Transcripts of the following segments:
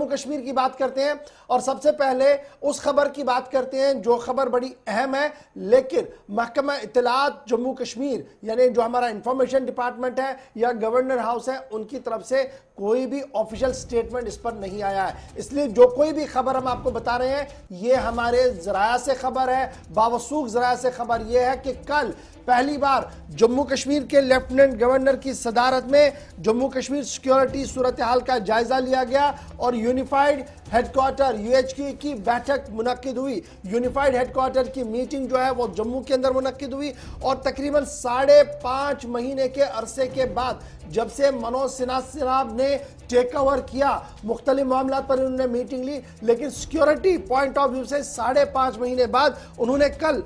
जम्मू कश्मीर की बात करते हैं और सबसे पहले उस खबर की बात करते हैं जो खबर बड़ी अहम है, लेकिन महकमा इत्तलात जम्मू कश्मीर यानी जो हमारा इंफॉर्मेशन डिपार्टमेंट है या गवर्नर हाउस है, उनकी तरफ से कोई भी ऑफिशियल स्टेटमेंट इस पर नहीं आया है। इसलिए जो कोई भी खबर हम आपको बता रहे हैं ये हमारे जराया से खबर है, बावसूख जराया से खबर यह है कि कल पहली बार जम्मू कश्मीर के लेफ्टिनेंट गवर्नर की सदारत में जम्मू कश्मीर सिक्योरिटी सूरत हाल का जायजा लिया गया और यूनिफाइड हेडक्वार्टर यूएचक्यू की बैठक मुनक्किद हुई। यूनिफाइड हेडक्वार्टर की मीटिंग जो है वो जम्मू के अंदर मुनक्किद हुई और तकरीबन 5.5 महीने के अरसे के बाद जब से मनोज सिन्हा साहब ने टेक ओवर किया, मुख्तलिफ मामला पर उन्होंने मीटिंग ली, लेकिन सिक्योरिटी पॉइंट ऑफ व्यू से 5.5 महीने बाद उन्होंने कल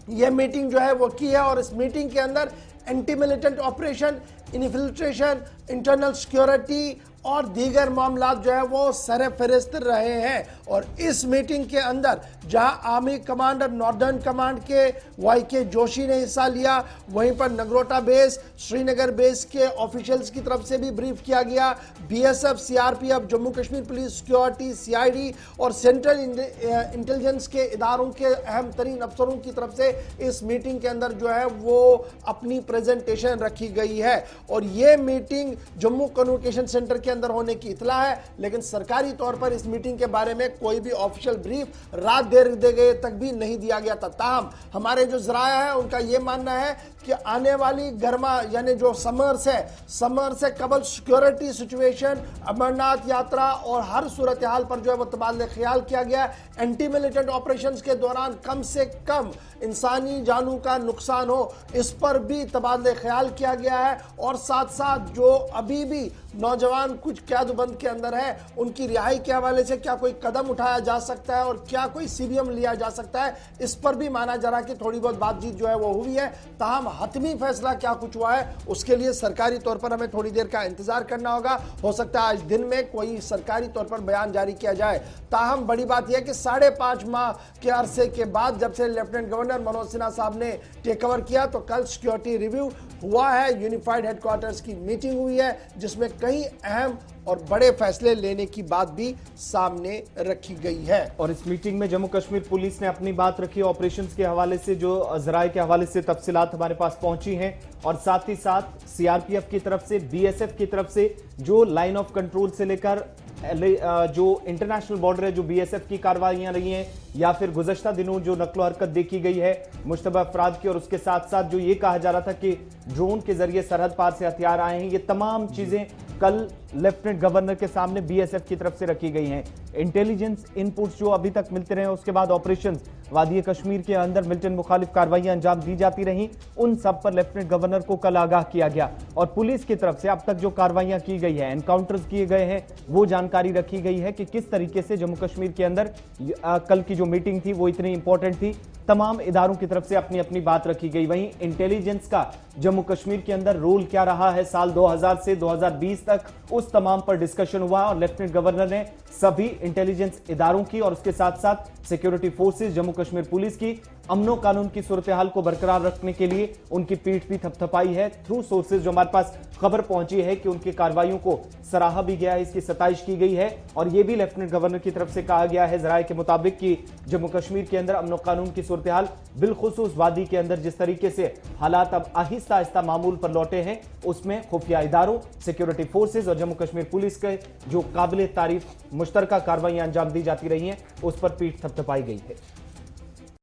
यह मीटिंग जो है वो की है और इस मीटिंग के अंदर anti militant operation, infiltration, internal security और दीगर मामला जो है वो सरफहरिस्त रहे हैं। और इस मीटिंग के अंदर जहां आर्मी कमांडर नॉर्दर्न कमांड के वाईके जोशी ने हिस्सा लिया, वहीं पर नगरोटा बेस, श्रीनगर बेस के ऑफिशियल्स की तरफ से भी ब्रीफ किया गया। BSF, CRPF, Jammu Kashmir police, security, CID और सेंट्रल इंटेलिजेंस के इदारों के अहम तरीन अफसरों की तरफ से इस मीटिंग के अंदर जो है वो अपनी प्रेजेंटेशन रखी गई है। और ये मीटिंग जम्मू कम्युनिकेशन सेंटर के अंदर होने की इतला है, लेकिन सरकारी तौर पर इस मीटिंग के बारे में कोई भी ऑफिशियल ब्रीफ रात देर दे गए तक भी नहीं दिया गया था। ताहम हमारे जो जराया है उनका यह मानना है कि आने वाली गर्मा यानी जो समर से कबल सिक्योरिटी सिचुएशन, अमरनाथ यात्रा और हर सूरत हाल पर जो है वो तबादले ख्याल किया गया। एंटी मिलिटेंट ऑपरेशंस के दौरान कम से कम इंसानी जानों का नुकसान हो, इस पर भी तबादले ख्याल किया गया है। और साथ साथ जो अभी भी नौजवान कुछ कैदबंद के अंदर है उनकी रिहाई के हवाले से क्या कोई कदम उठाया जा सकता है और क्या कोई सीबीएम लिया जा सकता है, इस पर भी माना जा रहा कि थोड़ी बहुत बातचीत जो है वो हुई है। ताहम हतमी फैसला क्या कुछ हुआ है उसके लिए सरकारी तौर पर हमें थोड़ी देर का इंतजार करना होगा। हो सकता है आज दिन में कोई सरकारी तौर पर बयान जारी किया जाए। ताहम बड़ी बात यह कि 5.5 माह के अरसे के बाद जब से लेफ्टिनेंट गवर्नर मनोज सिन्हा साहब ने टेक ओवर किया तो कल सिक्योरिटी रिव्यू हुआ है, यूनिफाइड हेडक्वार्टर्स की मीटिंग हुई है जिसमें कई अहम और बड़े फैसले लेने की बात भी सामने रखी गई है। और इस मीटिंग में जम्मू कश्मीर पुलिस ने अपनी बात रखी, ऑपरेशंस के हवाले से जो जराये के हवाले से तफसीलात हमारे पास पहुंची हैं और साथ ही साथ सीआरपीएफ की तरफ से, बीएसएफ की तरफ से जो लाइन ऑफ कंट्रोल से लेकर जो इंटरनेशनल बॉर्डर है, जो बीएसएफ की कार्रवाइयां रही हैं या फिर गुज़श्ता दिनों जो नक्लो हरकत देखी गई है मुश्तबा अफराद की, और उसके साथ साथ जो ये कहा जा रहा था कि ड्रोन के जरिए सरहद पार से हथियार आए हैं, ये तमाम चीजें कल लेफ्टिनेंट गवर्नर के सामने बीएसएफ की तरफ से रखी गई हैं। इंटेलिजेंस इनपुट्स जो अभी तक मिलते रहे, उसके बाद ऑपरेशन वादी कश्मीर के अंदर मिलिटेंट मुखालिफ कार्रवाइयां अंजाम दी जाती रही, उन सब पर लेफ्टिनेंट गवर्नर को कल आगाह किया गया। और पुलिस की तरफ से अब तक जो कार्रवाइयां की गई है, एनकाउंटर्स किए गए हैं, वो जानकारी रखी गई है कि किस तरीके से जम्मू कश्मीर के अंदर कल की जो मीटिंग थी वो इतनी इंपॉर्टेंट थी। तमाम इदारों की तरफ से अपनी अपनी बात रखी गई। वहीं इंटेलिजेंस का जम्मू कश्मीर के अंदर रोल क्या रहा है साल 2000 से 2020 तक, उस तमाम पर डिस्कशन हुआ और लेफ्टिनेंट गवर्नर ने सभी इंटेलिजेंस इदारों की और उसके साथ साथ security forces, Jammu Kashmir police की अमनो कानून की सूरत हाल को बरकरार रखने के लिए उनकी पीठ भी थपथपाई है। थ्रू सोर्सेज जो हमारे पास खबर पहुंची है कि उनकी कार्रवाइयों को सराहा भी गया है, इसकी सताइश की गई है और यह भी लेफ्टिनेंट गवर्नर की तरफ से कहा गया है जराये के मुताबिक कि जम्मू कश्मीर के अंदर अमनो कानून की सूरत हाल बिलखुसूस वादी के अंदर जिस तरीके से हालात अब आहिस्ता आहिस्ता मामूल पर लौटे हैं, उसमें खुफिया इदारों, सिक्योरिटी फोर्सेज और जम्मू कश्मीर पुलिस के जो काबिल तारीफ मुश्तरका कार्रवाइयां अंजाम दी जाती रही हैं, उस पर पीठ थपथपाई गई है।